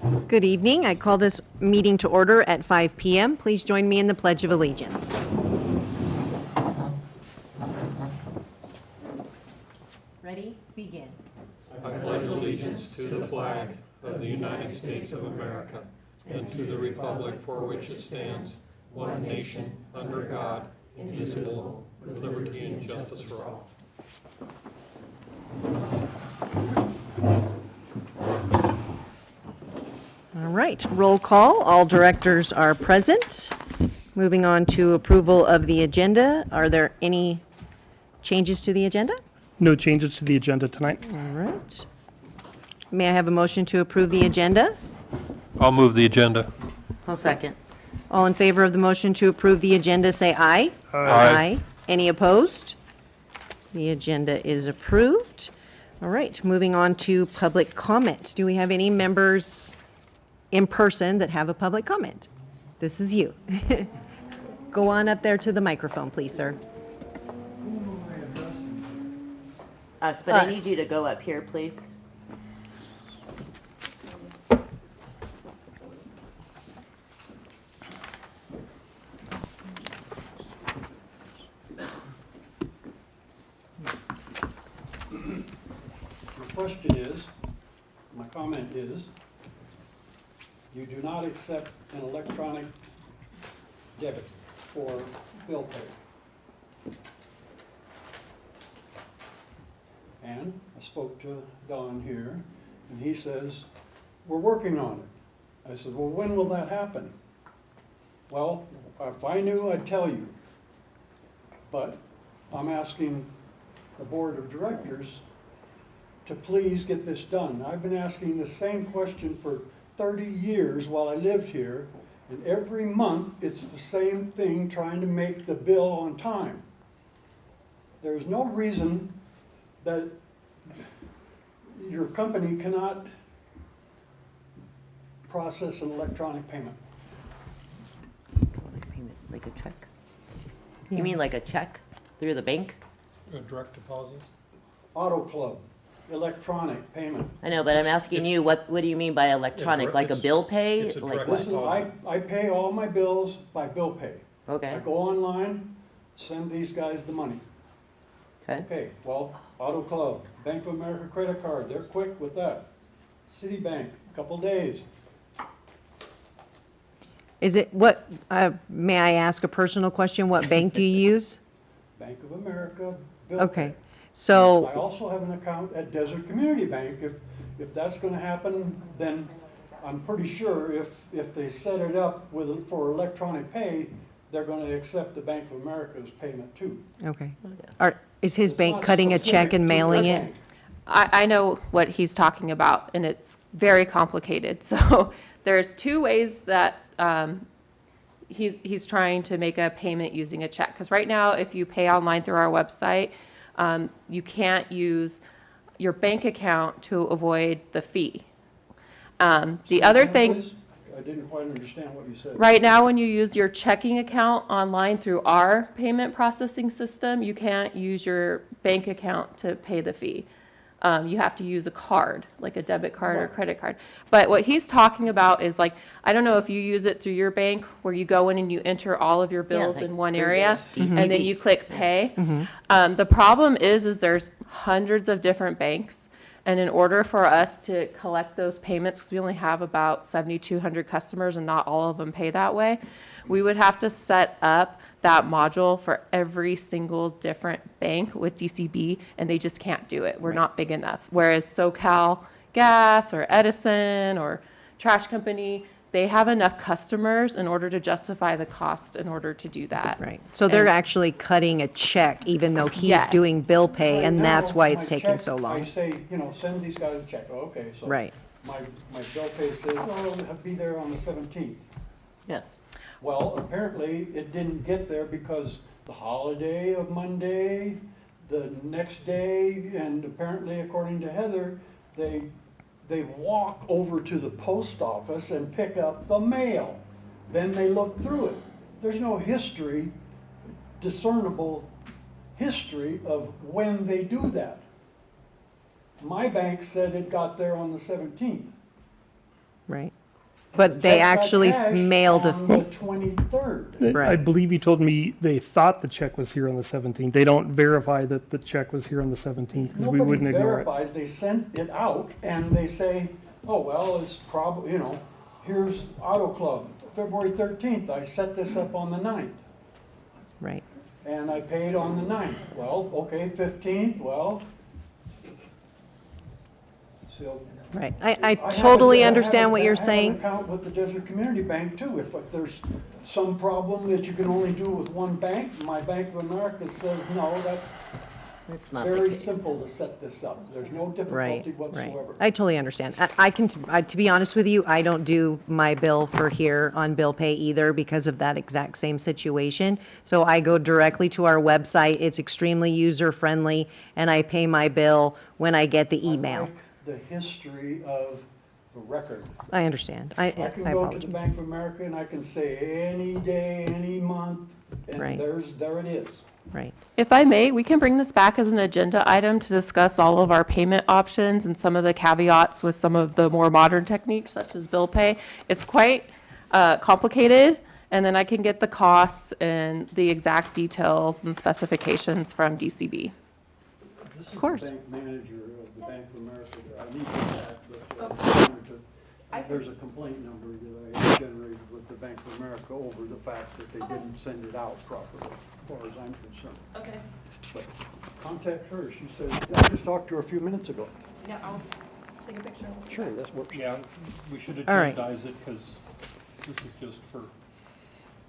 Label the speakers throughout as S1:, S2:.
S1: Good evening. I call this meeting to order at 5 p.m. Please join me in the Pledge of Allegiance. Ready? Begin.
S2: I pledge allegiance to the flag of the United States of America and to the republic for which it stands, one nation, under God, indivisible, with liberty and justice for all.
S1: All right, roll call. All directors are present. Moving on to approval of the agenda. Are there any changes to the agenda?
S3: No changes to the agenda tonight.
S1: All right. May I have a motion to approve the agenda?
S2: I'll move the agenda.
S4: I'll second.
S1: All in favor of the motion to approve the agenda, say aye.
S2: Aye.
S1: Any opposed? The agenda is approved. All right, moving on to public comment. Do we have any members in person that have a public comment? This is you. Go on up there to the microphone, please, sir.
S4: Us, but I
S1: Us.
S4: need you to go up here, please.
S5: The question is, my comment is, you do not accept an electronic debit for bill pay. And I spoke to Don here, and he says, we're working on it. I said, well, when will that happen? Well, if I knew, I'd tell you. But I'm asking the board of directors to please get this done. I've been asking the same question for 30 years while I lived here, and every month it's the same thing, trying to make the bill on time. There's no reason that your company cannot process an electronic payment.
S4: Like a check? You mean like a check through the bank?
S2: Direct deposits?
S5: Auto Club, electronic payment.
S4: I know, but I'm asking you, what do you mean by electronic? Like a bill pay?
S2: it's a
S4: Like
S2: direct
S4: what?
S5: Listen, I pay all my bills by bill pay. I
S4: Okay,
S5: go online, send these guys the money.
S4: okay.
S5: Okay, well, Auto Club, Bank of America credit card, they're quick with that. Citibank, couple days.
S1: Is it, what, may I ask a personal question? What bank do you use?
S5: Bank of America, bill pay.
S1: Okay,
S5: I
S1: so,
S5: also have an account at Desert Community Bank. If that's gonna happen, then I'm pretty sure if they set it up for electronic pay, they're gonna accept the Bank of America's payment too.
S1: okay. Is his
S5: It's
S1: bank
S5: not
S1: cutting a check
S5: specific
S1: and
S5: to
S1: mailing
S5: their
S1: it?
S5: bank.
S6: I know what he's talking about, and it's very complicated. So there's two ways that he's trying to make a payment using a check. Because right now, if you pay online through our website, you can't use your bank account to avoid the fee. The other thing,
S5: Please? I didn't quite understand what you said.
S6: right now, when you use your checking account online through our payment processing system, you can't use your bank account to pay the fee. You have to use a card, like a debit card or credit card. But what he's talking about is like, I don't know if you use it through your bank where you go in and you enter all of your bills
S4: like
S6: in one
S4: through
S6: area
S4: the
S6: and then
S4: DCB.
S6: you click pay. The problem is there's hundreds of different banks. And in order for us to collect those payments, because we only have about 7,200 customers and not all of them pay that way, we would have to set up that module for every single different bank with DCB, and they just can't do it. We're not big enough. Whereas SoCal Gas or Edison or Trash Company, they have enough customers in order to justify the cost in order to do that.
S1: Right, so they're
S6: And-
S1: actually cutting a check even though he's
S6: Yes.
S1: doing bill pay,
S5: Right
S1: and
S5: now,
S1: that's why it's
S5: my
S1: taking
S5: check,
S1: so long.
S5: I say, send these guys a check. Oh, okay, so.
S1: Right.
S5: My bill pay says, oh, it'll be there on the 17th.
S4: Yes.
S5: Well, apparently it didn't get there because the holiday of Monday, the next day, and apparently according to Heather, they walk over to the post office and pick up the mail. Then they look through it. There's no history, discernible history of when they do that. My bank said it got there on the 17th.
S1: Right. But they
S5: Check got
S1: actually
S5: cashed
S1: mailed a,
S5: on the 23rd.
S3: I
S1: Right.
S3: believe you told me they thought the check was here on the 17th. They don't verify that the check was here on the 17th because we
S5: Nobody
S3: wouldn't ignore it.
S5: verifies, they sent it out and they say, oh, well, it's probably, here's Auto Club, February 13th, I set this up on the 9th.
S1: right.
S5: And I paid on the 9th. Well, okay, 15th, well. So.
S1: Right. I
S5: have
S1: totally
S5: a-
S1: understand what
S5: I
S1: you're
S5: have
S1: saying.
S5: an account with the Desert Community Bank too. If there's some problem that you can only do with one bank, my Bank of America says, no, that's
S4: It's not the
S5: very
S4: case.
S5: simple to set this up. There's no
S1: Right,
S5: difficulty
S1: right.
S5: whatsoever.
S1: I totally understand. To be honest with you, I don't do my bill for here on bill pay either because of that exact same situation. So I go directly to our website. It's extremely user-friendly, and I pay my bill when I get the
S5: I
S1: email.
S5: like the history of the record.
S1: I understand. I
S5: I can go to the
S1: apologize.
S5: Bank of America and I can say any day, any month,
S1: Right.
S5: and there it is.
S1: Right.
S6: If I may, we can bring this back as an agenda item to discuss all of our payment options and some of the caveats with some of the more modern techniques such as bill pay. It's quite complicated, and then I can get the costs and the exact details and specifications from DCB.
S5: This is
S1: Of course.
S5: the bank manager of the Bank of America. I need that, but there's a complaint number that I generated with the Bank of America over the fact that they didn't send it out properly, as far as I'm concerned.
S6: Okay.
S5: But contact her. She said, I just talked to her a few minutes ago.
S6: Yeah, I'll take a picture.
S5: Sure, that's what.
S2: Yeah, we should
S1: All right.
S2: agendize it because this is just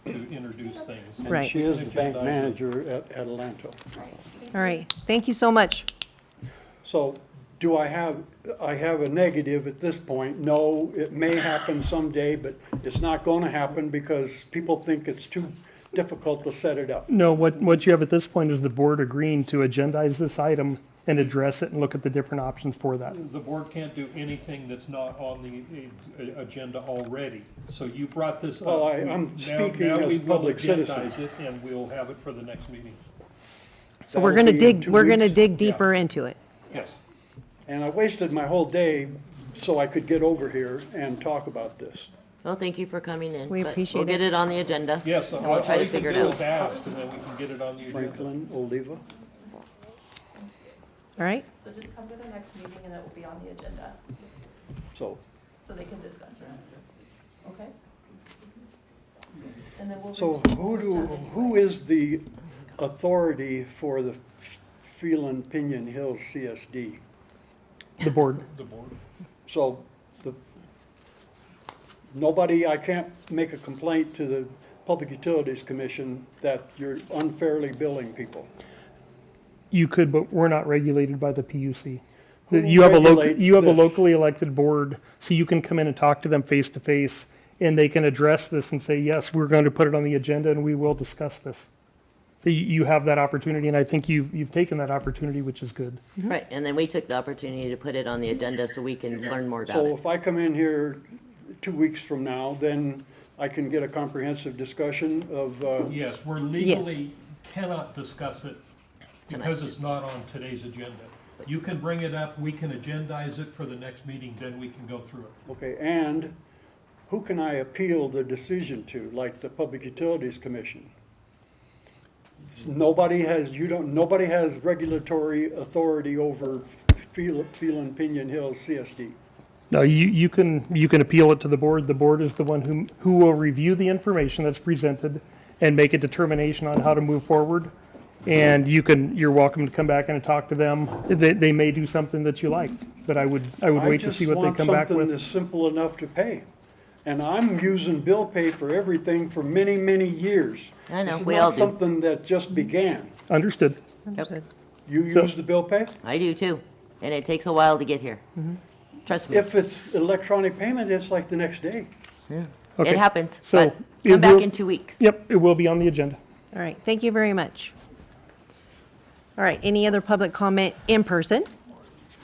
S2: to introduce things.
S5: And
S1: Right.
S5: she is the bank
S2: Agendize it.
S5: manager at Adelanto.
S1: All right. Thank you so much.
S5: So do I have a negative at this point? No, it may happen someday, but it's not going to happen because people think it's too difficult to set it up.
S3: No, what you have at this point is the board agreeing to agendize this item and address it and look at the different options for that.
S2: The board can't do anything that's not on the agenda already. So you brought this up.
S5: Well, I'm
S2: Now-
S5: speaking
S2: now
S5: as
S2: we
S5: a
S2: will
S5: public citizen.
S2: agendize it, and we'll have it for the next meeting.
S1: So we're
S5: That'll
S1: gonna
S5: be in
S1: dig,
S5: 2
S1: we're gonna
S5: weeks.
S1: dig deeper into it.
S2: Yes.
S5: And I wasted my whole day so I could get over here and talk about this.
S4: Well, thank you for coming in.
S1: We
S4: but
S1: appreciate
S4: We'll get
S1: it.
S4: it on the agenda.
S2: Yes,
S4: and
S2: all
S4: we'll try
S2: all
S4: to
S2: you can
S4: figure it
S2: do
S4: out.
S2: is ask, and then we can get it on the agenda.
S5: Franklin Oliva.
S1: All right?
S6: So just come to the next meeting and it will be on the agenda,
S5: So
S6: so they can discuss it. Okay? And then we'll.
S5: So who is the authority for the Phelan Pinion Hills CSD?
S3: The board.
S2: The board.
S5: So I can't make a complaint to the Public Utilities Commission that you're unfairly billing people.
S3: You could, but we're not regulated by the PUC.
S5: Who
S3: You have
S5: regulates
S3: you have a
S5: this?
S3: locally elected board, so you can come in and talk to them face to face, and they can address this and say, yes, we're going to put it on the agenda and we will discuss this. So you have that opportunity, and I think you've taken that opportunity, which is good.
S4: Right, and then we took the opportunity to put it on the agenda so we can learn more about
S5: So
S4: it.
S5: if I come in here 2 weeks from now, then I can get a comprehensive discussion of,
S2: Yes, we're legally cannot discuss it because it's not on today's agenda. You can bring it up, we can agendize it for the next meeting, then we can go through it.
S5: okay, and who can I appeal the decision to, like the Public Utilities Commission? Nobody has regulatory authority over Phelan Pinion Hills CSD.
S3: No, you can appeal it to the board. The board is the one who will review the information that's presented and make a determination on how to move forward. And you're welcome to come back and talk to them. They may do something that you like, but I would wait to see what they come back
S5: I just want something
S3: with.
S5: that's simple enough to pay. And I'm using bill pay for everything for many, many years.
S4: I know,
S5: This is
S4: we
S5: not
S4: all do.
S5: something that just began.
S3: Understood.
S5: You
S3: So-
S5: use the bill pay?
S4: I do too, and it takes a while to get here. Trust me,
S5: If it's electronic payment, it's like the next day.
S4: it
S3: Okay.
S4: happens,
S3: So
S4: but
S3: it
S4: come back
S3: will-
S4: in 2 weeks.
S3: Yep, it will be on the agenda.
S1: All right. Thank you very much. All right. Any other public comment in person?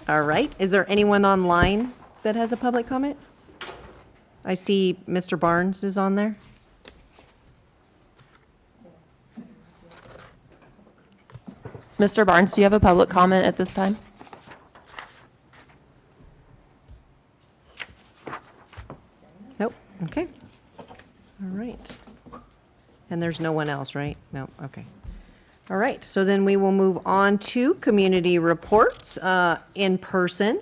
S1: All right. Is there anyone online that has a public comment? I see Mr. Barnes is on there.
S6: Mr. Barnes, do you have a public comment at this time?
S1: Okay. All right. And there's no one else, right? No, okay. All right, so then we will move on to community reports in person.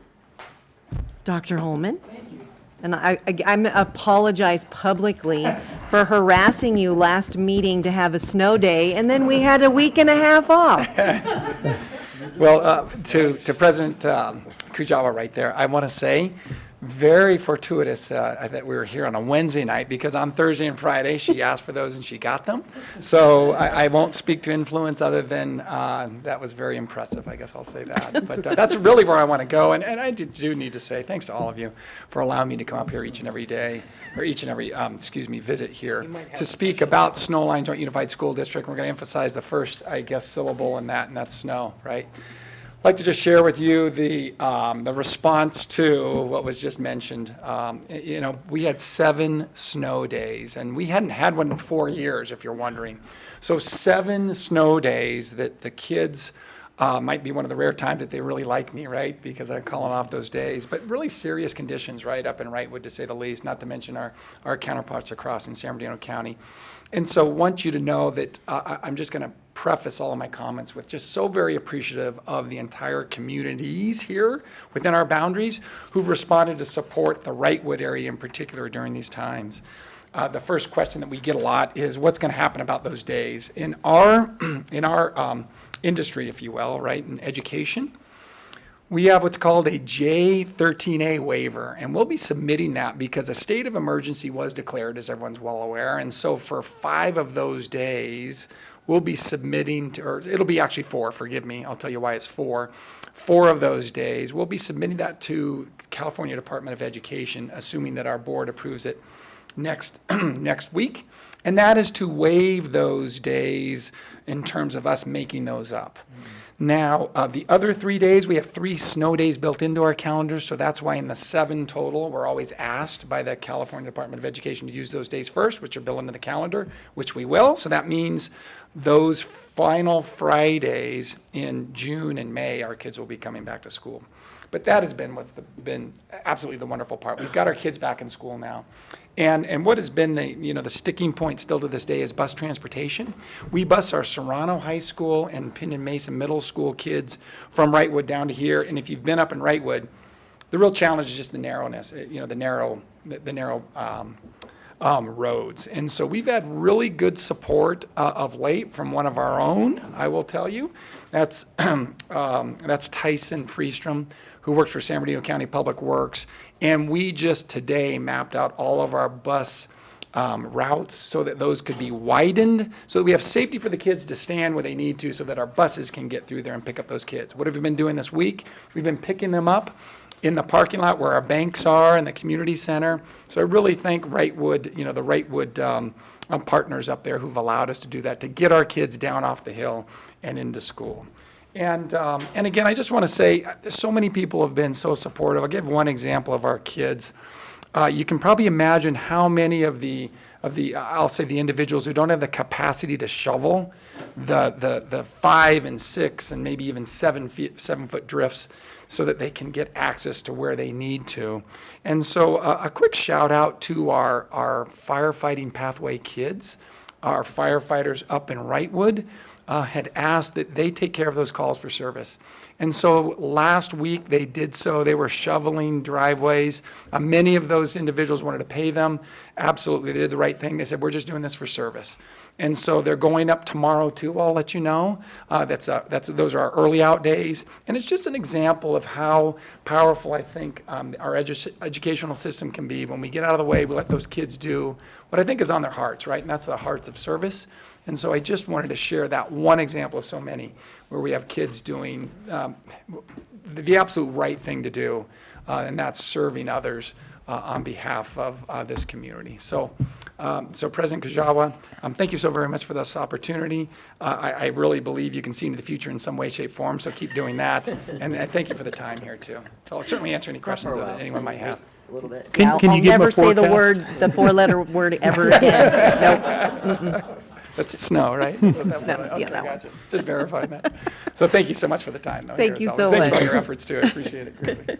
S1: Dr. Holman? Thank you. And I'm apologize publicly for harassing you last meeting to have a snow day, and then we had a week and a half off.
S7: Well, to President Kujawa right there, I want to say, very fortuitous that we were here on a Wednesday night, because on Thursday and Friday, she asked for those and she got them. So I won't speak to influence other than that was very impressive, I guess I'll say that. But that's really where I want to go. And I do need to say thanks to all of you for allowing me to come up here each and every day, or each and every, visit here to speak about Snow Line Joint Unified School District. We're going to emphasize the first, I guess, syllable in that, and that's snow, right? I'd like to just share with you the response to what was just mentioned. We had 7 snow days, and we hadn't had one in 4 years, if you're wondering. So 7 snow days that the kids might be one of the rare times that they really like me, right? Because I'm calling off those days. But really serious conditions, right, up in Wrightwood, to say the least, not to mention our counterparts across in San Bernardino County. And so I want you to know that I'm just going to preface all of my comments with just so very appreciative of the entire communities here within our boundaries who've responded to support the Wrightwood area in particular during these times. The first question that we get a lot is what's going to happen about those days. In our industry, if you will, right, in education, we have what's called a J13A waiver, and we'll be submitting that because a state of emergency was declared, as everyone's well aware. And so for 5 of those days, we'll be submitting to, or it'll be actually 4, forgive me, I'll tell you why it's 4. 4 of those days, we'll be submitting that to California Department of Education, assuming that our board approves it next week. And that is to waive those days in terms of us making those up. Now, the other 3 days, we have 3 snow days built into our calendars, so that's why in the 7 total, we're always asked by the California Department of Education to use those days first, which are built into the calendar, which we will. So that means those final Fridays in June and May, our kids will be coming back to school. But that has been been absolutely the wonderful part. We've got our kids back in school now. And what has been the sticking point still to this day is bus transportation. We bus our Serrano High School and Pinon Mesa Middle School kids from Wrightwood down to here. And if you've been up in Wrightwood, the real challenge is just the narrowness, the narrow roads. And so we've had really good support of late from one of our own, I will tell you. That's Tyson Freestrom, who works for San Bernardino County Public Works. And we just today mapped out all of our bus routes so that those could be widened, so that we have safety for the kids to stand where they need to, so that our buses can get through there and pick up those kids. What have we been doing this week? We've been picking them up in the parking lot where our banks are and the community center. So I really thank Wrightwood, the Wrightwood partners up there who've allowed us to do that, to get our kids down off the hill and into school. And again, I just want to say, so many people have been so supportive. I'll give one example of our kids. You can probably imagine how many of the I'll say the individuals who don't have the capacity to shovel the 5 and 6 and maybe even 7-foot drifts, so that they can get access to where they need to. And so a quick shout out to our firefighting pathway kids. Our firefighters up in Wrightwood had asked that they take care of those calls for service. And so last week they did so. They were shoveling driveways. Many of those individuals wanted to pay them. Absolutely, they did the right thing. They said, we're just doing this for service. And so they're going up tomorrow too, I'll let you know. Those are our early out days. And it's just an example of how powerful I think our educational system can be. When we get out of the way, we let those kids do what I think is on their hearts, right? And that's the hearts of service. And so I just wanted to share that one example of so many where we have kids doing the absolute right thing to do, and that's serving others on behalf of this community. So President Kujawa, thank you so very much for this opportunity. I really believe you can see into the future in some way, shape, form, so keep doing that. And thank you for the time here, too. So I'll certainly answer any questions that anyone might have.
S4: A little bit.
S3: Can
S1: I'll
S3: you give them
S1: never
S3: a
S1: say the
S3: forecast?
S1: word, the 4-letter word ever again. Nope.
S7: That's snow, right? That's what that
S1: Snow,
S7: was. Okay,
S1: yeah, that one.
S7: gotcha. Just verifying that. So thank you so much for the time, though.
S1: Thank
S7: here,
S1: you
S7: as
S1: so
S7: always. Thanks for all
S1: much.
S7: your efforts, too. I appreciate it greatly.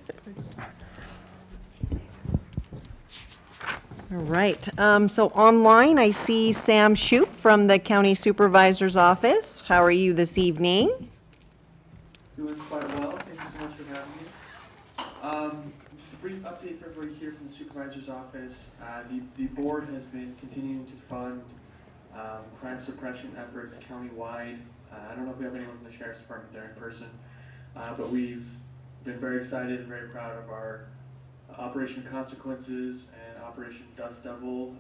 S1: All right, so online, I see Sam Shoup from the County Supervisor's Office. How are you this evening?
S8: Doing quite well. Thank you so much for having me. Just a brief update for everybody here from the supervisor's office. The board has been continuing to fund crime suppression efforts countywide. I don't know if we have anyone from the sheriff's department there in person, but we've been very excited and very proud of our Operation Consequences and Operation Dust Devil.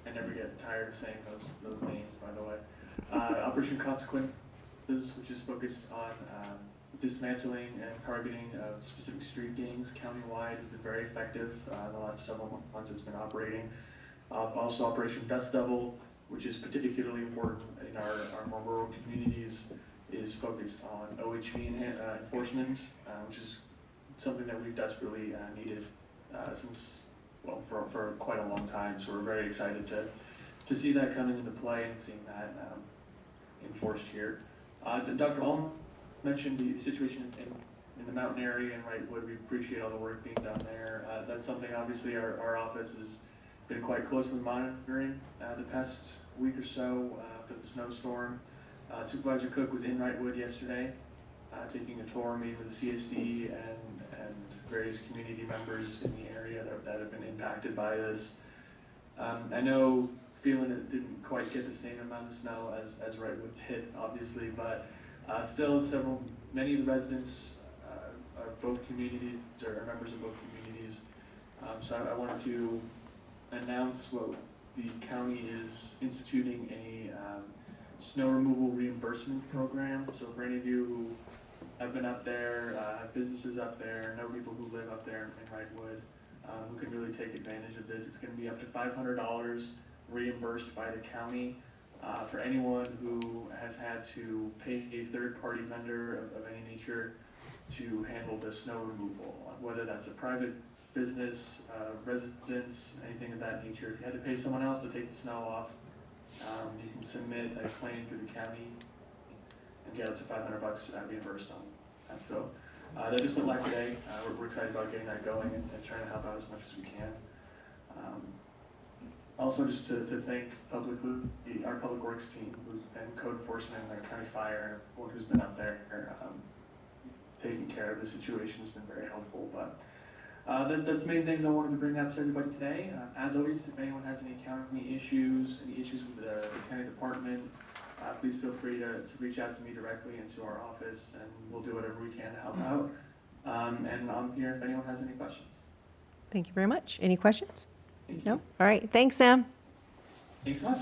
S8: I never get tired of saying those names, by the way. Operation Consequences, which is focused on dismantling and targeting of specific street gangs countywide, has been very effective. The last several months it's been operating. Also Operation Dust Devil, which is particularly important in our more rural communities, is focused on OHV enforcement, which is something that we've desperately needed since, well, for quite a long time. So we're very excited to see that coming into play and seeing that enforced here. Dr. Allman mentioned the situation in the mountain area in Wrightwood. We appreciate all the work being done there. That's something obviously our office has been quite closely monitoring the past week or so after the snowstorm. Supervisor Cook was in Wrightwood yesterday, taking a tour, meeting with the CSD and various community members in the area that have been impacted by this. I know feeling it didn't quite get the same amount of snow as Wrightwood did, obviously, but still many of the residents of both communities are members of both communities. So I wanted to announce what the county is instituting a snow removal reimbursement program. So for any of you who have been up there, have businesses up there, know people who live up there in Wrightwood, who can really take advantage of this. It's going to be up to $500 reimbursed by the county for anyone who has had to pay a third-party vendor of any nature to handle the snow removal, whether that's a private business, residence, anything of that nature. If you had to pay someone else to take the snow off, you can submit a claim through the county and get up to $500 reimbursed on. And so that just went live today. We're excited about getting that going and trying to help out as much as we can. Also, just to thank publicly our public works team and code enforcement and county fire, everyone who's been up there taking care of the situation has been very helpful. But that's the main things I wanted to bring up to everybody today. As always, if anyone has any county issues, with the county department, please feel free to reach out to me directly and to our office, and we'll do whatever we can to help out. And I'm here if anyone has any questions.
S1: Thank you very much. Any questions?
S8: Thank you.
S1: No? All right, thanks, Sam.
S8: Thanks so much.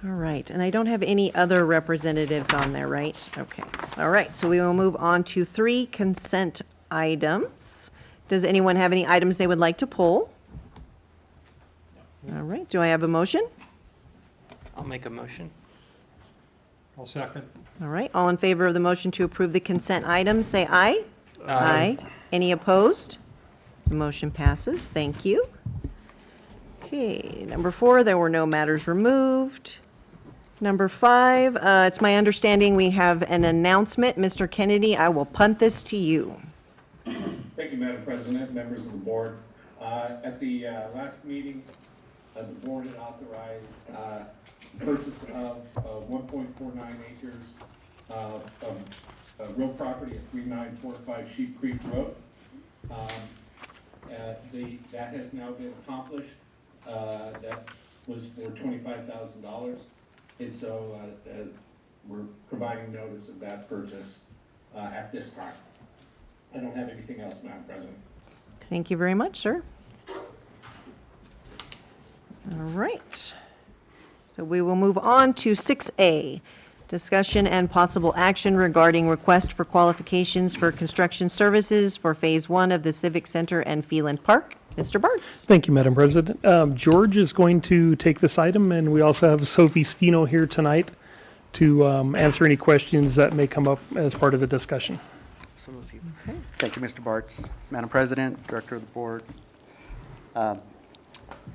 S1: All right, and I don't have any other representatives on there, right? Okay, all right, so we will move on to 3 consent items. Does anyone have any items they would like to pull? All right, do I have a motion?
S2: I'll make a motion. I'll second.
S1: All right, all in favor of the motion to approve the consent items, say aye.
S2: Aye.
S1: Any opposed? The motion passes, thank you. Okay, number 4, there were no matters removed. Number 5, it's my understanding we have an announcement. Mr. Kennedy, I will punt this to you.
S9: Thank you, Madam President, members of the board. At the last meeting, the board had authorized purchase of 1.49 acres of real property at 3945 Sheep Creek Road. That has now been accomplished. That was for $25,000. And so we're providing notice of that purchase at this time. I don't have anything else, Madam President.
S1: Thank you very much, sir. All right. So we will move on to 6A, discussion and possible action regarding request for qualifications for construction services for Phase 1 of the Civic Center and Phelan Park. Mr. Bartz.
S3: Thank you, Madam President. George is going to take this item, and we also have Sophie Stino here tonight to answer any questions that may come up as part of the discussion.
S10: Absolutely. Thank you, Mr. Bartz. Madam President, Director of the Board.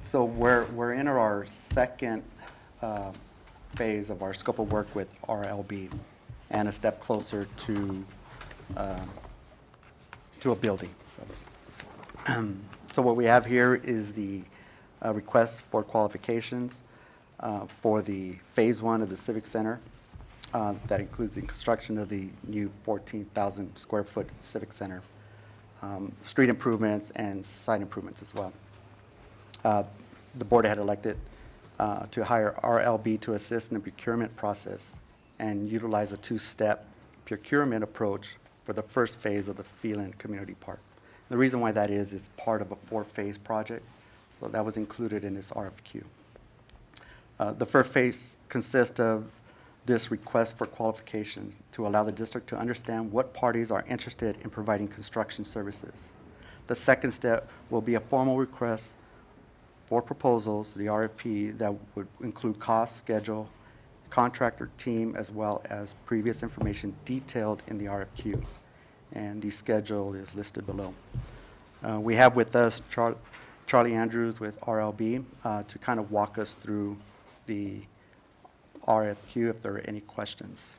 S10: So we're in our second phase of our scope of work with RLB and a step closer to a building. So, So what we have here is the request for qualifications for the Phase 1 of the Civic Center. That includes the construction of the new 14,000 square foot Civic Center, street improvements and site improvements as well. The board had elected to hire RLB to assist in the procurement process and utilize a two-step procurement approach for the first phase of the Phelan Community Park. The reason why that is part of a 4-phase project, so that was included in this RFQ. The first phase consists of this request for qualifications to allow the district to understand what parties are interested in providing construction services. The second step will be a formal request for proposals, the RFP, that would include cost, schedule, contractor team, as well as previous information detailed in the RFQ. And the schedule is listed below. We have with us Charlie Andrews with RLB to kind of walk us through the RFQ if there are any questions.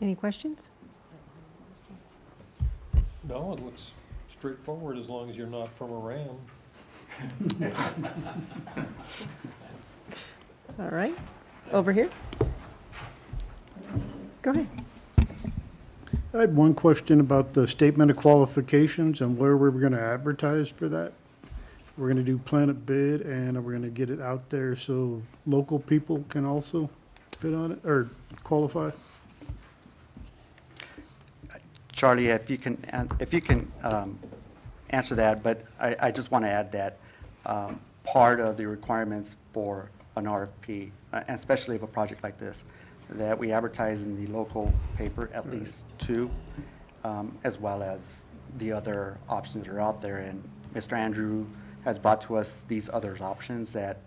S1: Any questions?
S2: No, it looks straightforward as long as you're not from Iran.
S1: All right, over here. Go ahead.
S11: I had one question about the statement of qualifications and where we were going to advertise for that. We're going to do Planet Bid, and we're going to get it out there so local people can also bid on it or qualify.
S10: Charlie, if you can answer that, but I just want to add that part of the requirements for an RFP, and especially of a project like this, that we advertise in the local paper, at least 2, as well as the other options that are out there. And Mr. Andrew has brought to us these other options that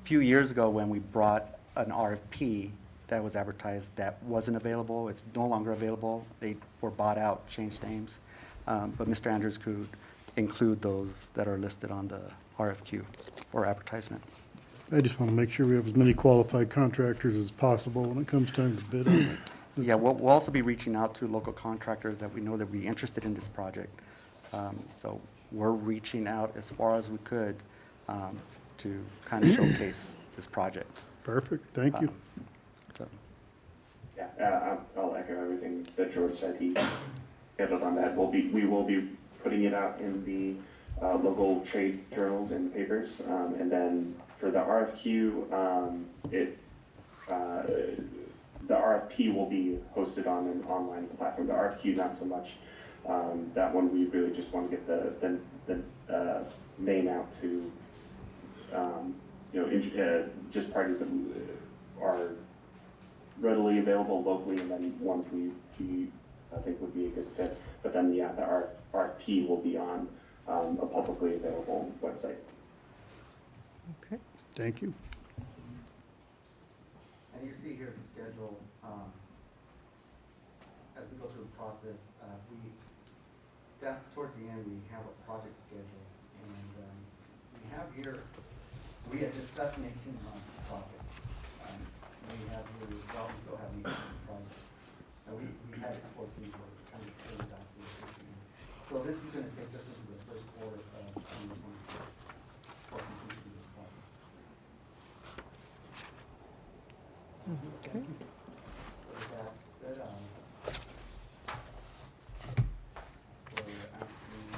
S10: a few years ago when we brought an RFP that was advertised that wasn't available. It's no longer available. They were bought out, changed names. But Mr. Andrews could include those that are listed on the RFQ or advertisement.
S11: I just want to make sure we have as many qualified contractors as possible when it comes time to bid on it.
S10: Yeah, we'll also be reaching out to local contractors that we know that would be interested in this project. So we're reaching out as far as we could to kind of showcase this project.
S11: Perfect, thank you.
S10: So,
S8: Yeah, I'll echo everything that George said. He scheduled on that. We will be putting it out in the local trade journals and papers, and then for the RFQ, the RFP will be hosted on an online platform. The RFQ, not so much. That one, we really just want to get the name out to just parties that are readily available locally, and then ones we I think would be a good fit. But then, yeah, the RFP will be on a publicly available website.
S1: Okay.
S11: Thank you.
S10: and you see here the schedule, as we go through the process, towards the end, we have a project schedule, and we have here, we had discussed an 18-month project. We have here, we still have an 18-month project. And we had it 14, so we're kind of filled out to the 15 months. So this is going to take us into the first quarter of 2024 for completion of this project.
S1: Okay.
S10: With that said, we're asking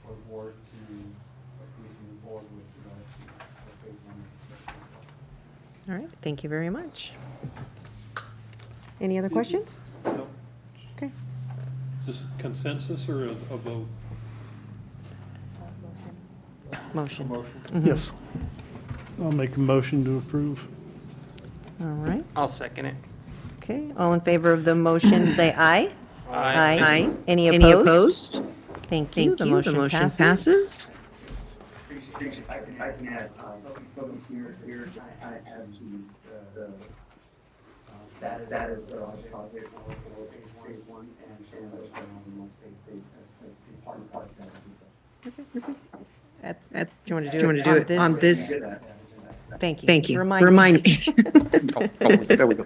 S10: for the board to please move forward with regard to phase 1.
S1: All right, thank you very much. Any other questions?
S2: No.
S1: Okay.
S2: Is this consensus or a vote?
S1: Motion.
S2: Motion?
S11: Yes. I'll make a motion to approve.
S1: All right.
S3: I'll second it.
S1: Okay, all in favor of the motion, say aye.
S3: Aye.
S1: Any opposed? Thank you. The motion passes.
S10: Appreciate it. I can add, Sophie's here, I add the status of the project for phase 1 and share those on phase part of that.
S1: Do you want to do it on this? Thank you.
S12: Thank you.
S1: Remind me.
S10: There we go.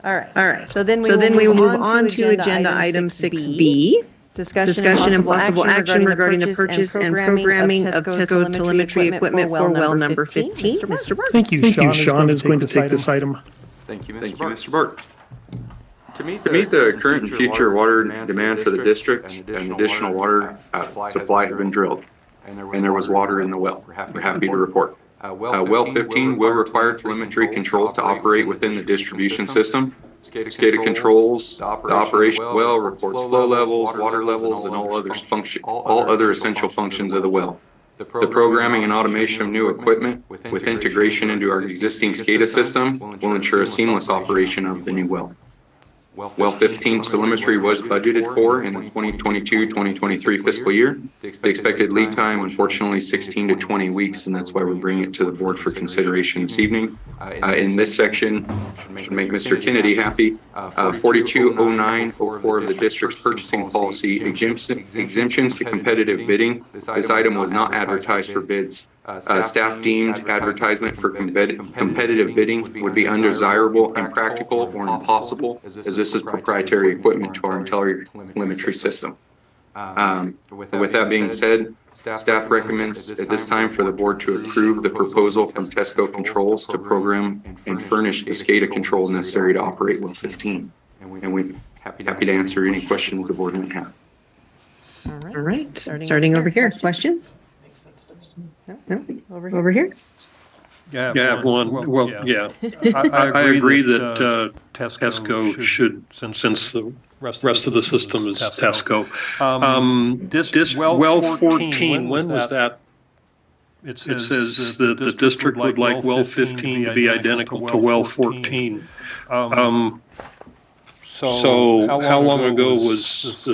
S1: All right. So then we will move on to agenda item 6B. Discussion and possible action regarding the purchase and programming of Tesco telemetry equipment for well number 15. Mr. Burke.
S3: Thank you. Sean is going to take this item.
S12: Thank you, Mr. Burke. To meet the current and future water demand for the district, an additional water supply has been drilled, and there was water in the well. We're happy to report. Well 15 will require telemetry controls to operate within the distribution system. SCADA controls the operation of the well, reports flow levels, water levels, and all other essential functions of the well. The programming and automation of new equipment with integration into our existing SCADA system will ensure a seamless operation of the new well. Well 15 telemetry was budgeted for in the 2022-2023 fiscal year. The expected lead time, unfortunately, 16 to 20 weeks, and that's why we're bringing it to the board for consideration this evening. In this section, should make Mr. Kennedy happy, 420904 of the district's purchasing policy exemptions to competitive bidding. This item was not advertised for bids. Staff deemed advertisement for competitive bidding would be undesirable, impractical, or impossible, as this is proprietary equipment to our entire telemetry system. With that being said, staff recommends at this time for the board to approve the proposal from Tesco Controls to program and furnish the SCADA control necessary to operate well 15. And we're happy to answer any questions the board may have.
S1: All right. Starting over here. Questions? No? Over here?
S2: Yeah, I have one. Well, yeah. I agree that Tesco should, since the rest of the system is Tesco. Well 14, when was that? It says that the district would like well 15 to be identical to well 14. So how long ago was the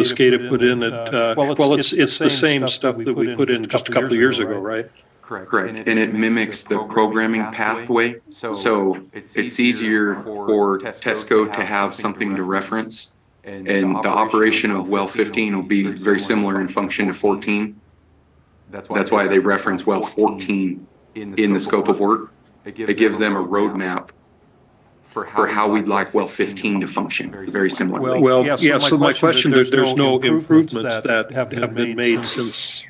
S2: SCADA put in at, well, it's the same stuff that we put in just a couple of years ago, right?
S12: Correct, and it mimics the programming pathway, so it's easier for Tesco to have something to reference, and the operation of well 15 will be very similar in function to 14. That's why they reference well 14 in the scope of work. It gives them a roadmap for how we'd like well 15 to function, very similar.
S2: Well, yeah, so my question, there's no improvements that have been made since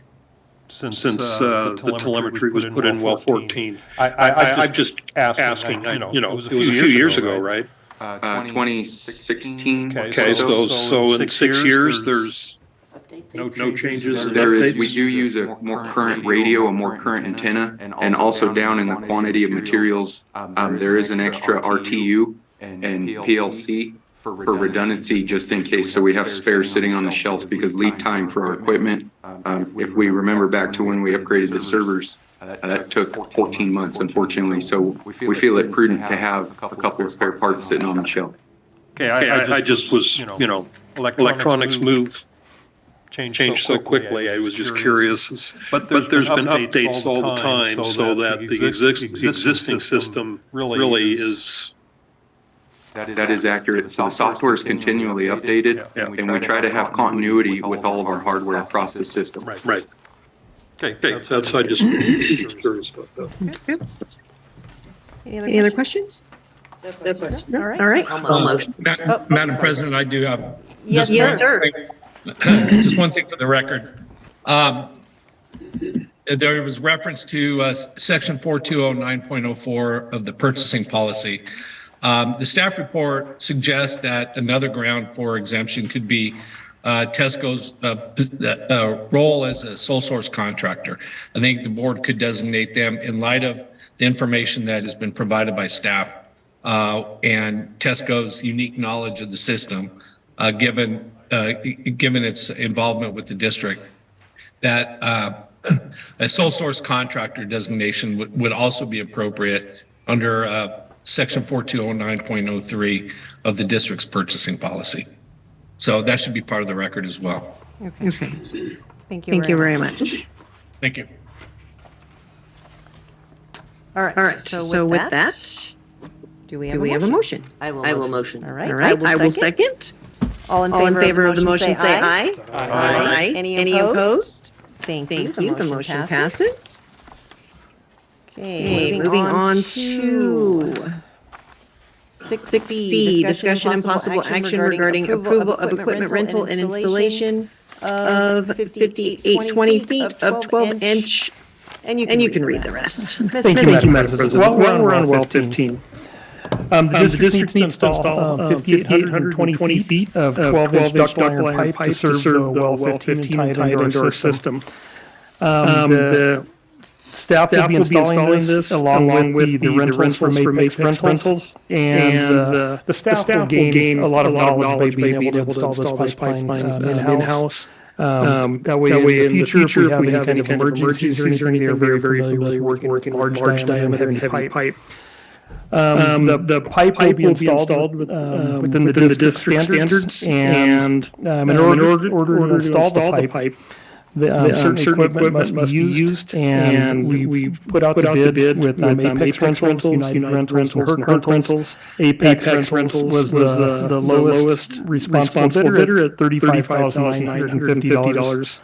S2: the telemetry was put in well 14. I'm just asking, you know, it was a few years ago, right?
S12: 2016.
S2: Okay, so in 6 years, there's no changes?
S12: We do use a more current radio, a more current antenna, and also down in the quantity of materials, there is an extra RTU and PLC for redundancy, just in case. So we have spares sitting on the shelves because lead time for our equipment, if we remember back to when we upgraded the servers, that took 14 months, unfortunately. So we feel it prudent to have a couple of spare parts sitting on the shelf.
S2: Okay, I just was, you know, electronics move changed so quickly. I was just curious. But there's been updates all the time so that the existing system really is.
S12: That is accurate. So the software is continually updated, and we try to have continuity with all of our hardware across the system.
S2: Right. Okay, that's I just was curious about that.
S1: Any other questions?
S4: No question.
S1: All right.
S13: Madam President, I do have.
S1: Yes, sir.
S13: Just one thing for the record. There was reference to section 4209.04 of the purchasing policy. The staff report suggests that another ground for exemption could be Tesco's role as a sole source contractor. I think the board could designate them in light of the information that has been provided by staff and Tesco's unique knowledge of the system, given its involvement with the district, that a sole source contractor designation would also be appropriate under section 4209.03 of the district's purchasing policy. So that should be part of the record as well.
S1: Okay. Thank you very much.
S13: Thank you.
S1: All right. So with that, do we have a motion?
S4: I will motion.
S1: All right. I will second. All in favor of the motion, say aye. Aye. Any opposed? Thank you. The motion passes. Okay, moving on to 6C, discussion and possible action regarding approval of equipment rental and installation of 5820 feet of 12-inch, and you can read the rest.
S3: Thank you, Madam President. While we're on well 15, the district needs to install 5,820 feet of 12-inch ductile iron pipe to serve the well 15 and tie it into our system. The staff will be installing this along with the rentals from Apex Rentals, and the staff will gain a lot of knowledge by being able to install this pipeline in-house. That way in the future, if we have any kind of emergencies or anything, they are very familiar with working with large diameter and heavy pipe. The pipe will be installed within the district standards, and in order to install the pipe, certain equipment must be used, and we put out the bid with Apex Rentals, United Rentals, and Herc Rentals. Apex Rentals was the lowest responsible bidder at $35,950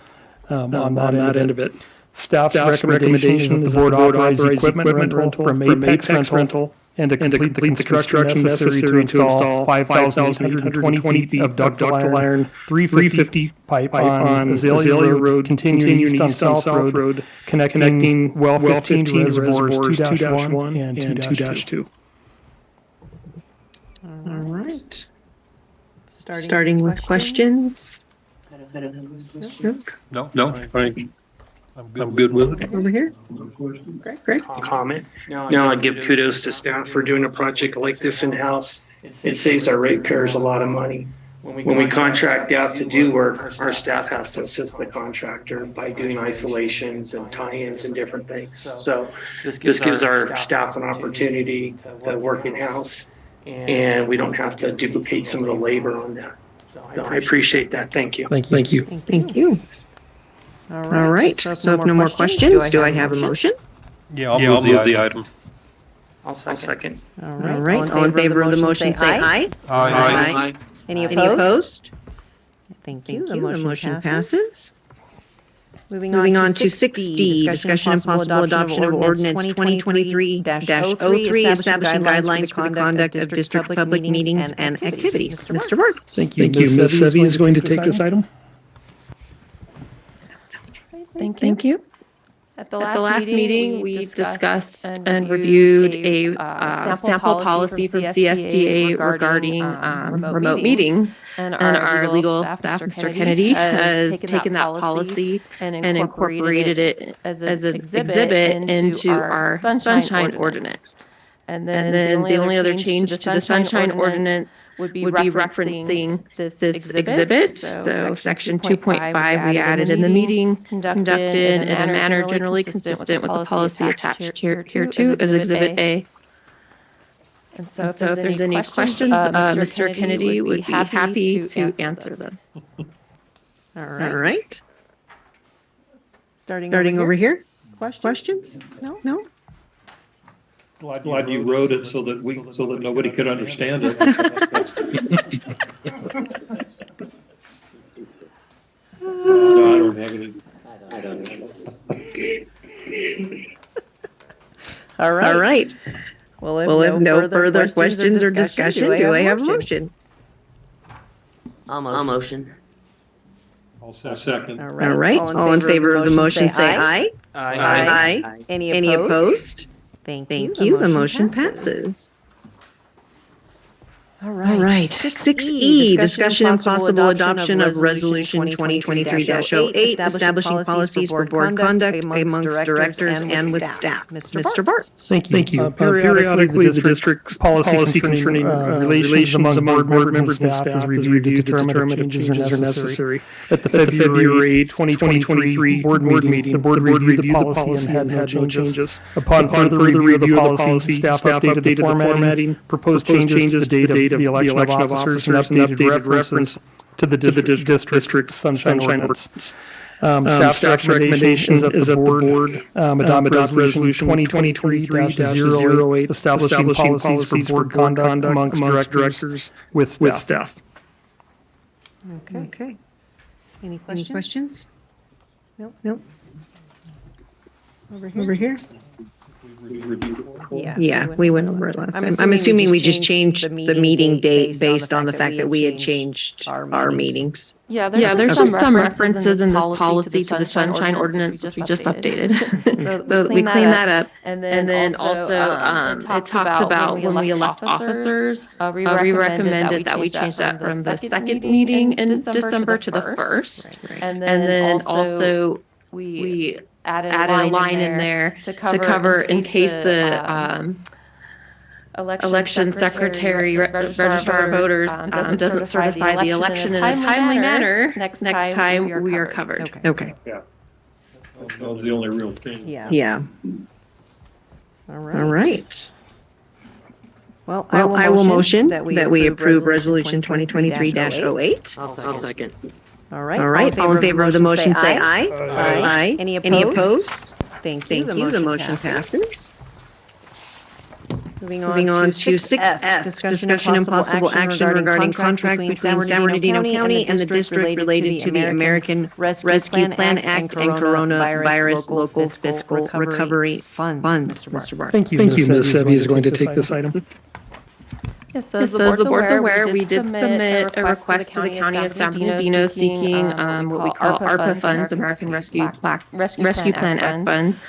S3: on that end of it. Staff's recommendation is that the board authorize equipment rental from Apex Rental and to complete the construction necessary to install 5,820 feet of ductile iron 350 pipe on Azalea Road, continuing east on South Road, connecting well 15 to reservoirs 2-1 and 2-2.
S1: All right. Starting with questions.
S2: No, fine. I'm good with it.
S1: Over here. Great.
S14: Comment. Now, I give kudos to staff for doing a project like this in-house. It saves our ratepayers a lot of money. When we contract out to do work, our staff has to assist the contractor by doing isolations and tie-ins and different things. So this gives our staff an opportunity to work in-house, and we don't have to duplicate some of the labor on that. So I appreciate that. Thank you.
S3: Thank you.
S1: Thank you. All right. So if no more questions, do I have a motion?
S2: Yeah, I'll move the item.
S14: I'll second.
S1: All right. All in favor of the motion, say aye.
S2: Aye.
S1: Any opposed? Thank you. The motion passes. Moving on to 6D, discussion and possible adoption of ordinance 2023-03, establishing guidelines for the conduct of district public meetings and activities. Mr. Bartz.
S3: Thank you. Ms. Sevi is going to take this item.
S6: Thank you. At the last meeting, we discussed and reviewed a sample policy from CSDA regarding remote meetings. And our legal staff, Mr. Kennedy, has taken that policy and incorporated it as an exhibit into our sunshine ordinance. And then the only other change to the sunshine ordinance would be referencing this exhibit. So section 2.5, we added in the meeting, conducted in a manner generally consistent with the policy attached here to as Exhibit A. And so if there's any questions, Mr. Kennedy would be happy to answer them.
S1: All right. Starting over here. Questions? No?
S2: Glad you wrote it so that nobody could understand it. No, I don't have any.
S1: All right. Well, if no further questions or discussion, do I have a motion?
S4: I'll motion.
S2: I'll second.
S1: All right. All in favor of the motion, say aye.
S4: Aye.
S1: Any opposed? Thank you. The motion passes. All right. 6E, discussion and possible adoption of Resolution 2023-08, establishing policies for board conduct amongst directors and with staff. Mr. Bartz.
S3: Thank you. Periodically, the district's policy concerning relations among board members and staff is reviewed to determine if changes are necessary. At the February 2023 board meeting, the board reviewed the policy and had no changes. Upon further review of the policy, staff updated the formatting, proposed changes to the date of the election of officers, and updated reference to the district sunshine ordinance. Staff's recommendation is that the board adopt Resolution 2023-08, establishing policies for board conduct amongst directors with staff.
S1: Okay. Any questions? Nope. Over here. Yeah, we went over it last time. I'm assuming we just changed the meeting date based on the fact that we had changed our meetings.
S6: Yeah,
S3: Yeah,
S6: there's
S3: there's
S6: some references in this policy to the sunshine ordinance, which we just updated. So we cleaned that up. And then also, it talks about when we elect officers, we recommended that we change that from the second meeting in December to the first. And then also, we added a line in there to cover in case the election secretary, registrar of voters doesn't certify the election in a timely manner, next time we are covered.
S1: Okay.
S2: Yeah. That was the only real change.
S1: Yeah. All right. Well, I will motion that we approve Resolution 2023-08.
S4: I'll second.
S1: All right, all in favor of the motion, say aye. Aye. Any opposed? Thank you, the motion passes. Moving on to 6F, discussion and possible action regarding contract between San Bernardino County and the district related to the American Rescue Plan Act and Coronavirus Local Fiscal Recovery Fund. Mr. Barth.
S3: Thank you, Ms. Sevi is going to take this item.
S6: Yes, so as the board's aware, we did submit a request to the county of San Bernardino seeking what we call ARPA funds, American Rescue Plan Act funds,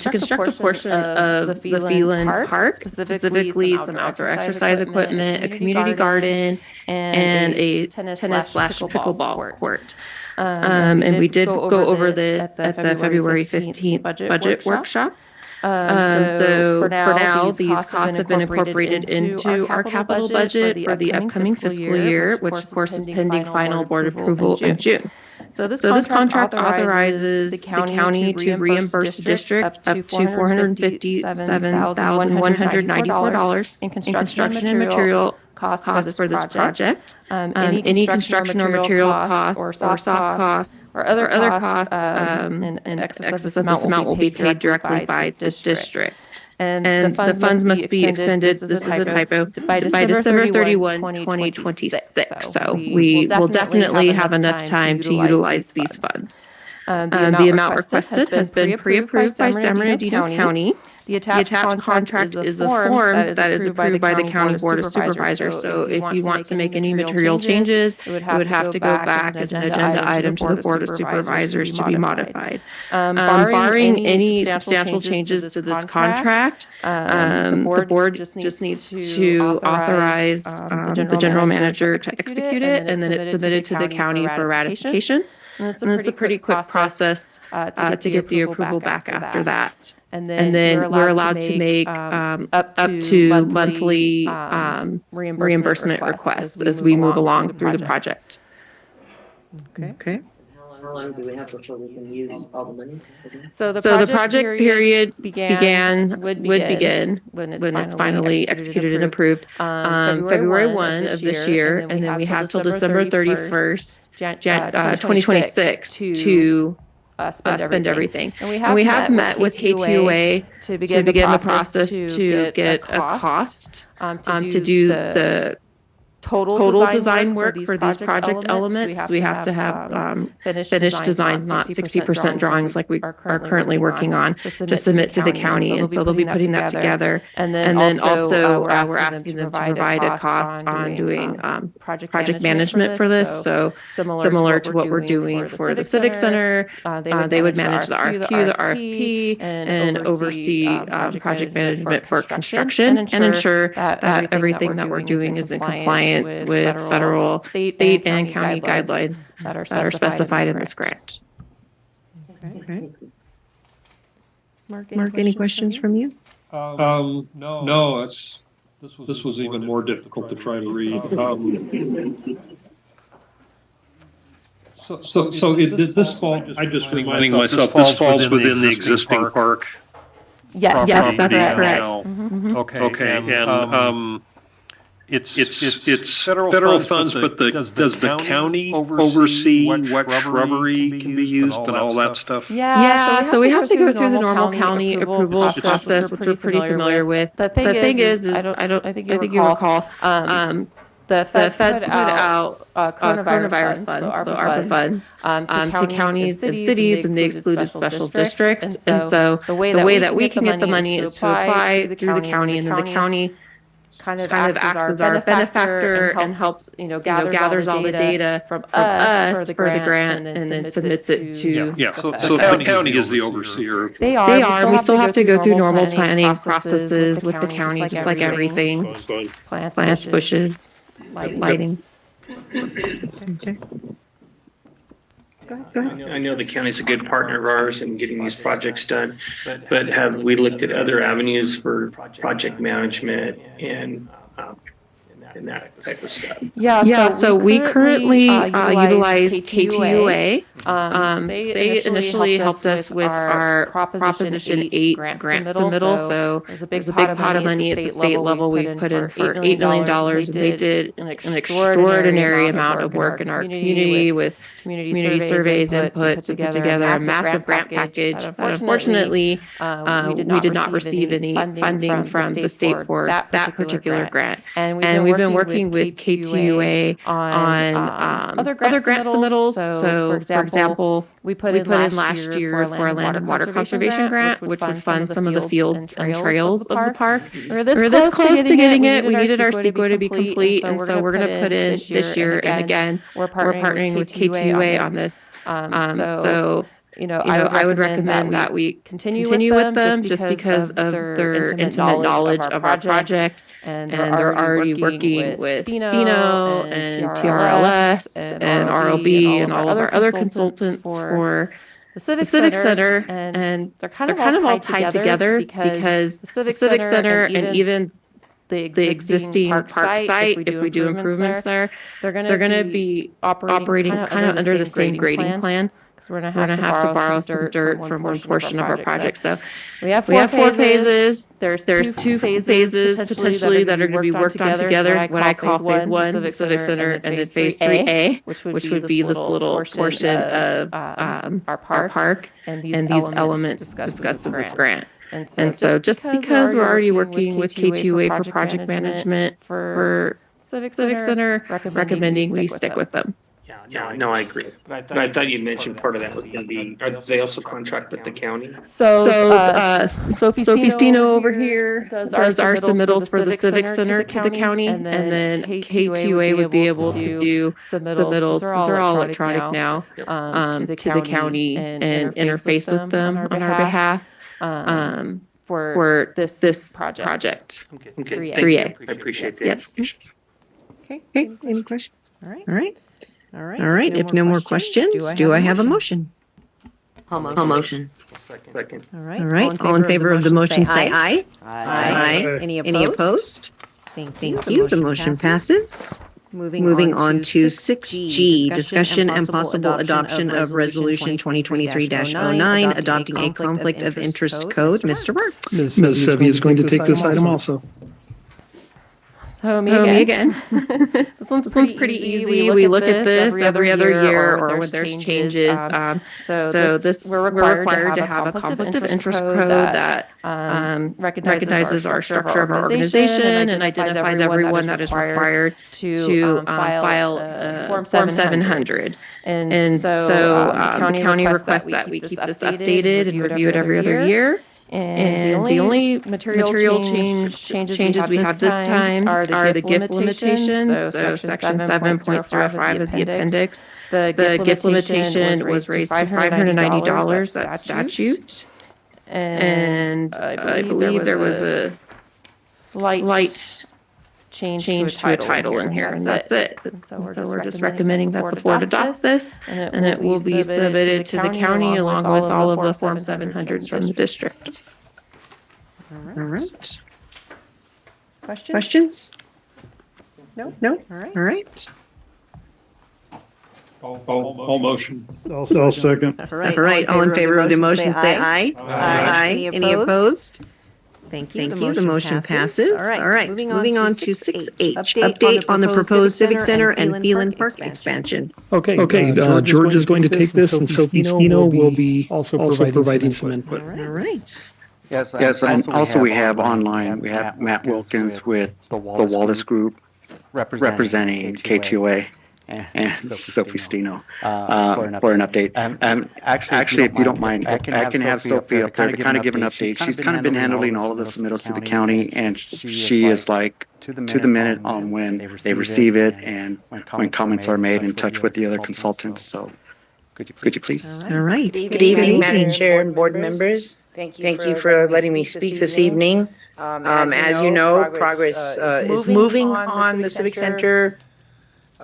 S6: to construct a portion of the Phelan Park, specifically some outdoor exercise equipment, a community garden, and a tennis/pickleball court. And we did go over this at the February 15th budget workshop. So for now, these costs have been incorporated into our capital budget for the upcoming fiscal year, which of course is pending final board approval in June. So this contract authorizes the county to reimburse the district up to $457,194 in construction and material costs for this project. Any construction or material costs or soft costs or other costs in excess of this amount will be paid directly by the district. And the funds must be expended, this is a typo, by December 31, 2026. So we will definitely have enough time to utilize these funds. The amount requested has been pre-approved by San Bernardino County. The attached contract is a form that is approved by the County Board of Supervisors. So if you want to make any material changes, it would have to go back as an agenda item to the Board of Supervisors to be modified. Barring any substantial changes to this contract, the board just needs to authorize the general manager to execute it, and then it's submitted to the county for ratification. And it's a pretty quick process to get the approval back after that. And then we're allowed to make up to monthly reimbursement requests as we move along through the project.
S1: Okay.
S4: How long do we have before we can use all the money?
S6: So the project period would begin when it's finally executed and approved February 1 of this year, and then we have till December 31st, 2026 to spend everything. And we have met with K2A to begin the process to get a cost to do the total design work for these project elements. We have to have finished designs, not 60% drawings like we are currently working on, to submit to the county. And so they'll be putting that together. And then also we're asking them to provide a cost on doing project management for this. So similar to what we're doing for the Civic Center, they would manage the RFP, and oversee project management for construction and ensure that everything that we're doing is in compliance with federal, state, and county guidelines that are specified in this grant.
S1: Okay. Mark, any questions from you?
S2: No, this was even more difficult to try to read. This fall, I just reminding myself, this falls within the existing park.
S6: Yes, that's correct.
S2: Okay, and it's federal funds, but does the county oversee what shrubbery can be used and all that stuff?
S6: Yeah, so we have to go through the normal county approval process, which we're pretty familiar with. The thing is, I think you recall, The feds put out coronavirus funds, so ARPA funds, to counties and cities, and they excluded special districts. And so the way that we can get the money is to apply through the county, and then the county kind of acts as our benefactor and helps, gathers all the data from us for the grant and then submits it to.
S2: Yeah, so the county is the overseer.
S6: They are. We still have to go through normal planning processes with the county, just like everything. Plants, bushes, lighting.
S1: Okay. Go ahead.
S14: I know the county's a good partner of ours in getting these projects done, but have we looked at other avenues for project management and that type of stuff?
S6: Yeah, so we currently utilize KTUA. They initially helped us with our Proposition 8 grant submittal. So there's a big pot of money at the state level we put in for $8 million. And they did an extraordinary amount of work in our community with community surveys, inputs, and put together a massive grant package. Unfortunately, we did not receive any funding from the state for that particular grant. And we've been working with KTUA on other grant submittals. So, for example, we put in last year for a land and water conservation grant, which would fund some of the fields and trails of the park. We were this close to getting it. We needed our CEQA to be complete, and so we're going to put in this year. And again, we're partnering with KTUA on this. So, I would recommend that we continue with them just because of their intimate knowledge of our project. And they're already working with Steno and TRLS and RLB and all of our other consultants for the Civic Center. And they're kind of all tied together because the Civic Center and even the existing park site, if we do improvements there, they're going to be operating kind of under the same grading plan. So we're going to have to borrow some dirt from one portion of our project. So we have four phases. There's two phases potentially that are going to be worked on together. What I call phase 1, Civic Center, and then phase 3A, which would be this little portion of our park and these elements discussed in this grant. And so just because we're already working with KTUA for project management for Civic Center, recommending we stick with them.
S14: Yeah, no, I agree. But I thought you mentioned part of that was going to be, do they also contract with the county?
S6: So Sophie Steno over here does our submittals for the Civic Center to the county, and then KTUA would be able to do submittals. These are all electronic now, to the county and interface with them on our behalf for this project.
S14: Okay,
S6: 3A.
S14: I appreciate that.
S6: Yes.
S1: Okay, any questions? All right. If no more questions, do I have a motion?
S4: I'll motion.
S14: Second.
S1: All right. All in favor of the motion, say aye.
S4: Aye.
S1: Any opposed? Thank you. The motion passes. Moving on to 6G, discussion and possible adoption of Resolution 2023-09, adopting a conflict of interest code. Mr. Burke.
S3: Ms. Sevi is going to take this item also.
S6: So me again. This one's pretty easy. We look at this every other year or when there's changes. So this we're required to have a conflict of interest code that recognizes our structure of our organization and identifies everyone that is required to file Form 700. And so the county requests that we keep this updated and review it every other year. And the only material changes we have this time are the gift limitations, so section 7.05 of the appendix. The gift limitation was raised to $590, that's statute. And I believe there was a slight change to a title in here, and that's it. So we're just recommending that the board adopt this, and it will be submitted to the county along with all of the Form 700s from the district.
S1: All right. Questions? No? All right.
S2: All motion.
S11: I'll second.
S1: All right. All in favor of the motion, say aye. Aye. Any opposed? Thank you. The motion passes. All right. Moving on to 6H, update on the proposed Civic Center and Phelan Park expansion.
S3: Okay, George is going to take this, and Sophie Steno will be also providing some input.
S1: All right.
S10: Yes, and also we have online, we have Matt Wilkins with the Wallace Group representing K2A and Sophie Stino for an update. Actually, if you don't mind, I can have Sophie up there to kind of give an update. She's kind of been handling all of the submittals to the county, and she is like to the minute on when they receive it and when comments are made, in touch with the other consultants. So could you please?
S1: All right.
S15: Good evening, Madam Chair and board members. Thank you for letting me speak this evening. As you know, progress is moving on the Civic Center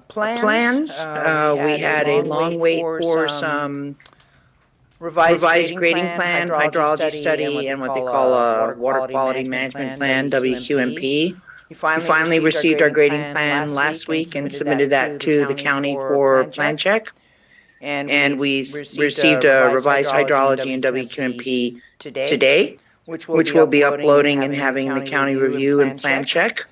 S15: plans. We had a long wait for some revised grading plan, hydrology study, and what they call a water quality management plan, WQMP. We finally received our grading plan last week and submitted that to the county for plan check. And we received a revised hydrology and WQMP today, which we'll be uploading and having the county review and plan check.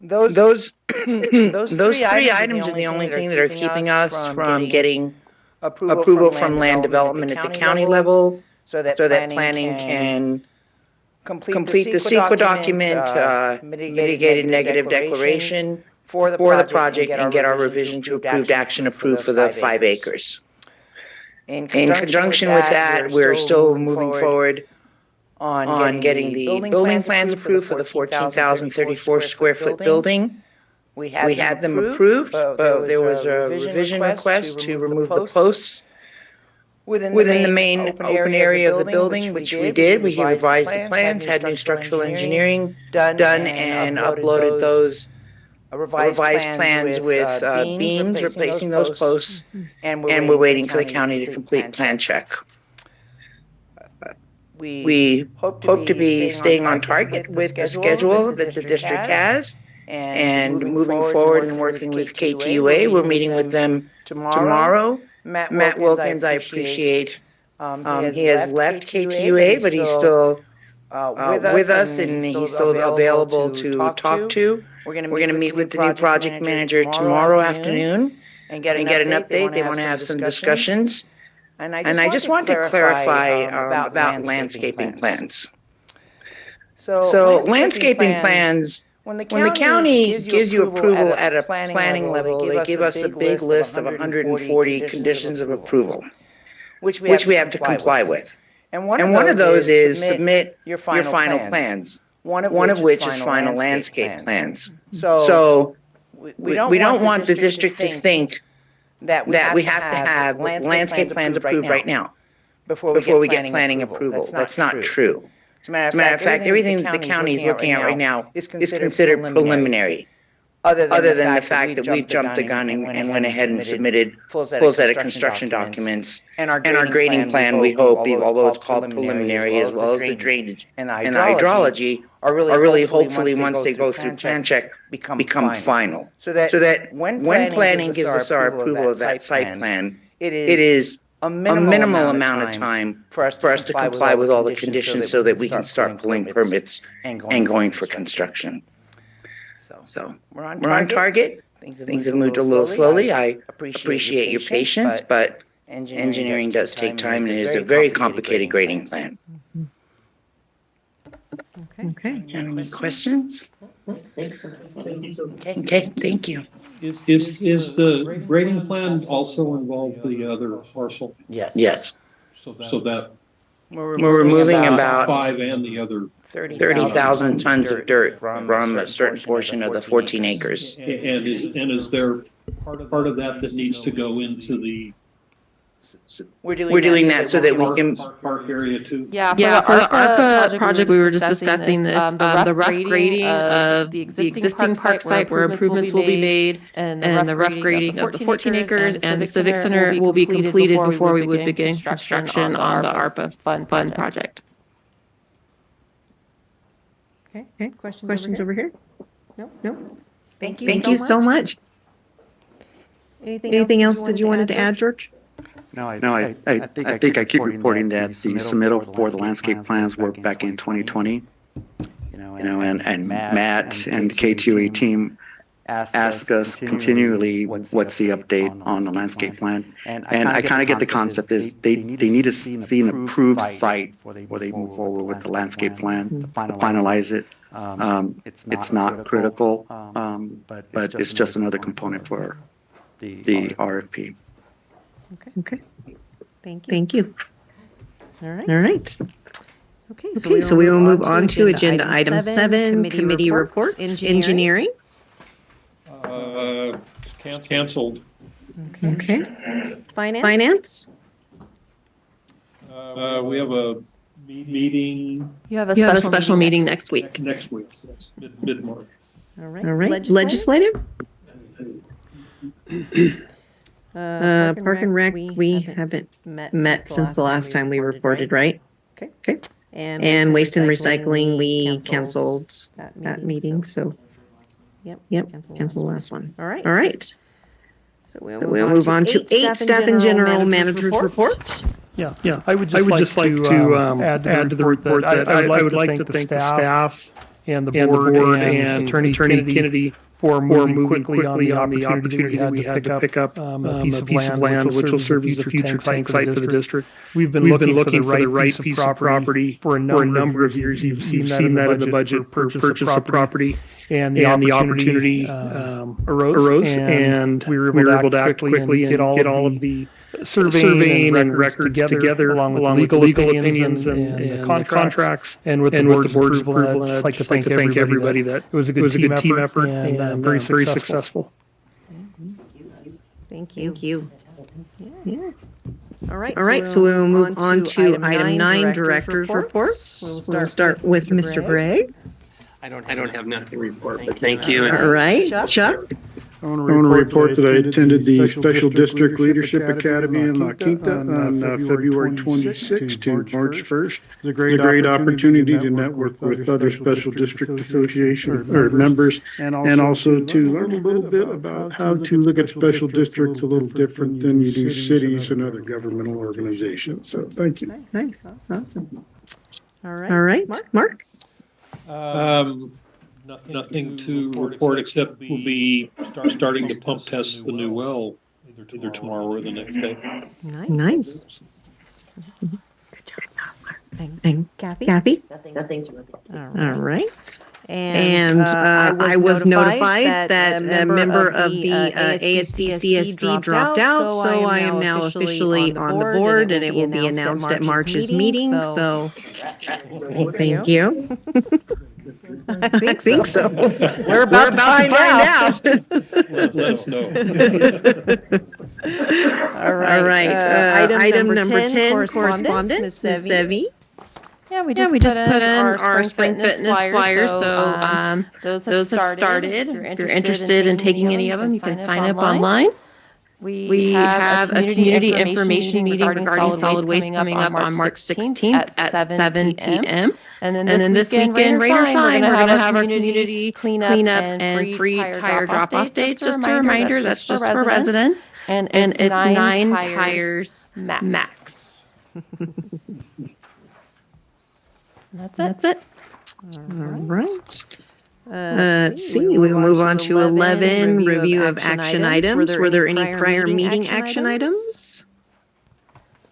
S15: Those three items are the only thing that are keeping us from getting approval from land development at the county level, so that planning can complete the CEQA document, mitigated negative declaration for the project and get our revision to approved action approved for the 5 acres. In conjunction with that, we're still moving forward on getting the building plans approved for the 14,034 square foot building. We had them approved, but there was a revision request to remove the posts within the main open area of the building, which we did. We revised the plans, had new structural engineering done, and uploaded those revised plans with beams replacing those posts, and we're waiting for the county to complete plan check. We hope to be staying on target with the schedule that the district has, and moving forward and working with KTUA. We're meeting with them tomorrow. Matt Wilkins, I appreciate. He has left KTUA, but he's still with us, and he's still available to talk to. We're going to meet with the new project manager tomorrow afternoon and get an update. They want to have some discussions. And I just want to clarify about landscaping plans. So landscaping plans, when the county gives you approval at a planning level, they give us a big list of 140 conditions of approval, which we have to comply with. And one of those is submit your final plans, one of which is final landscape plans. So we don't want the district to think that we have to have landscape plans approved right now before we get planning approval. That's not true. As a matter of fact, everything that the county is looking at right now is considered preliminary, other than the fact that we've jumped the gun and went ahead and submitted full set of construction documents. And our grading plan, we hope, although it's called preliminary, as well as the drainage and the hydrology, are really hopefully, once they go through plan check, become final. So that when planning gives us our approval of that site plan, it is a minimal amount of time for us to comply with all the conditions so that we can start pulling permits and going for construction. So we're on target. Things have moved a little slowly. I appreciate your patience, but engineering does take time, and it is a very complicated grading plan. Okay, any questions? Okay, thank you.
S2: Is the grading plan also involve the other parcel?
S15: Yes.
S2: So that
S15: We're removing about
S2: 5 and the other
S15: 30,000 tons of dirt from a certain portion of the 14 acres.
S2: And is there part of that needs to go into the
S15: We're doing that so that we can.
S2: park area too?
S6: Yeah, for the ARPA project, we were just discussing this, the rough grading of the existing park site where improvements will be made, and the rough grading of the 14 acres and the Civic Center will be completed before we would begin construction on the ARPA fund project.
S1: Okay, questions over here? No?
S15: Thank
S1: Thank you so much. Anything else that you wanted to add, George?
S10: No, I think I keep reporting that the submittal for the landscape plans were back in 2020. And Matt and the K2A team ask us continually, what's the update on the landscape plan? And I kind of get the concept is they need to see an approved site before they move forward with the landscape plan to finalize it. It's not critical, but it's just another component for the RFP.
S1: Okay. Thank you.
S16: Thank you.
S1: All right.
S16: All right.
S1: Okay,
S16: So we will move on to agenda item 7, committee reports, engineering.
S2: Canceled.
S16: Okay.
S1: Finance.
S2: We have a meeting
S6: You have a special meeting
S2: next week, yes, mid-March.
S1: All right.
S16: All right. Legislative. Park and Rec, we haven't met since the last time we reported, right? Okay. And Waste and Recycling, we canceled that meeting, so, yep, cancel the last one.
S1: All right.
S16: All right.
S1: So
S16: We'll move on to 8, Staff and General Managers Report.
S3: Yeah. I would just like to add to the report that I would like to thank the staff and the board and Attorney Kennedy for moving quickly on the opportunity that we had to pick up a piece of land which will serve as a future tank site for the district. We've been looking for the right piece of property for a number of years. You've seen that in the budget for purchase of property. And the opportunity arose, and we were able to act quickly and get all of the surveying and records together along with legal opinions and contracts. And with the board's approval, I'd just like to thank everybody that it was a good team effort and very successful.
S1: Thank you.
S16: Yeah.
S1: All right.
S16: All right, so we will move on to item 9, Director's Reports. We'll start with Mr. Gregg.
S14: I don't have nothing to report, but thank you.
S16: All right, Chuck.
S11: I want to report that I attended the Special District Leadership Academy in La Quinta on February 26th to March 1st. It's a great opportunity to network with other Special District Association or members, and also to learn a little bit about how to look at special districts a little different than you do cities and other governmental organizations. So thank you.
S16: Nice, awesome.
S1: All right.
S16: All right, Mark.
S2: Nothing to report except we'll be starting to pump test the new well either tomorrow or the next day.
S16: Nice. Good job, And Kathy?
S4: Nothing.
S16: All right. And I was notified that a member of the ASPCSD dropped out, so I am now officially on the board, and it will be announced at March's meeting, so thank you. I think so.
S1: We're about to find out.
S2: Let us know.
S1: All right. Item number 10, correspondence, Ms. Sevi.
S6: Yeah, we just put in our spring fitness flyers, so those have started. If you're interested in taking any of them, you can sign up online. We have a community information meeting regarding solid waste coming up on March 16th at 7 p.m. And then this weekend, rain or shine, we're going to have our community cleanup and free tire drop-off dates. Just a reminder, that's just for residents. And it's 9 tires max. That's it.
S16: All right. Let's see, we will move on to 11, review of action items. Were there any prior meeting action items?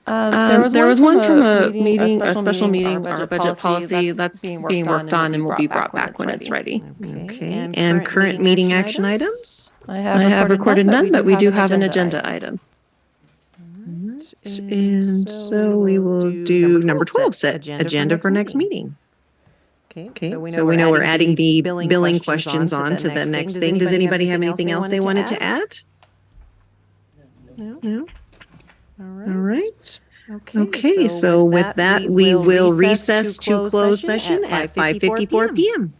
S6: There was one from a special meeting, our budget policy that's being worked on and will be brought back when it's ready.
S16: Okay, and current meeting action items?
S6: I have recorded none, but we do have an agenda item.
S16: And so we will do number 12, set agenda for next meeting. Okay, so we know we're adding the billing questions on to the next thing. Does anybody have anything else they wanted to add? No? All right. Okay, so with that, we will recess to closed session at 5:54 p.m.